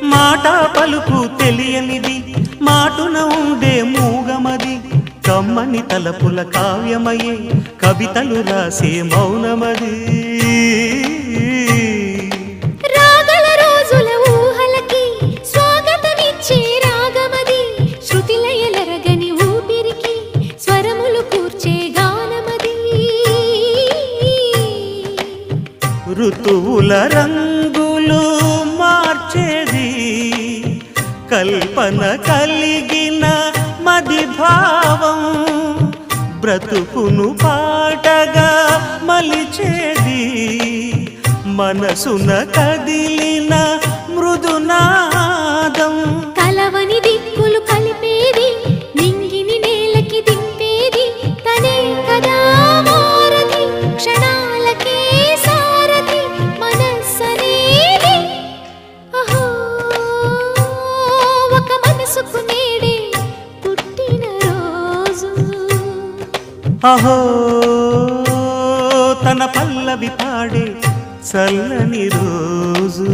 మాట పలుకు తెలియనిది మాటున ఉండే మూగమది కమ్మని తలపుల కావ్యమయే కవితలు రాసే మౌనమది రాగల రోజుల ఊహలకి స్వాగతమిచ్చే రాగమది శృతిలయలరగని ఊపిరికి స్వరములు కూర్చే గానమది ఋతువుల రంగులు మార్చేది కల్పన కలిగిన మది భావం బ్రతుకును పాటగా మలిచేది మనసున కదిలిన మృదునాదం కలవని దిక్కులు కలిపేది నింగిని నేలకి దింపేది తనే కదా మారది క్షణాలకే సారథి మనస్సనేది అహో ఒక మనసుకు నేడే పుట్టిన రోజు అహో తన పల్లవి పాడే చల్లని రోజు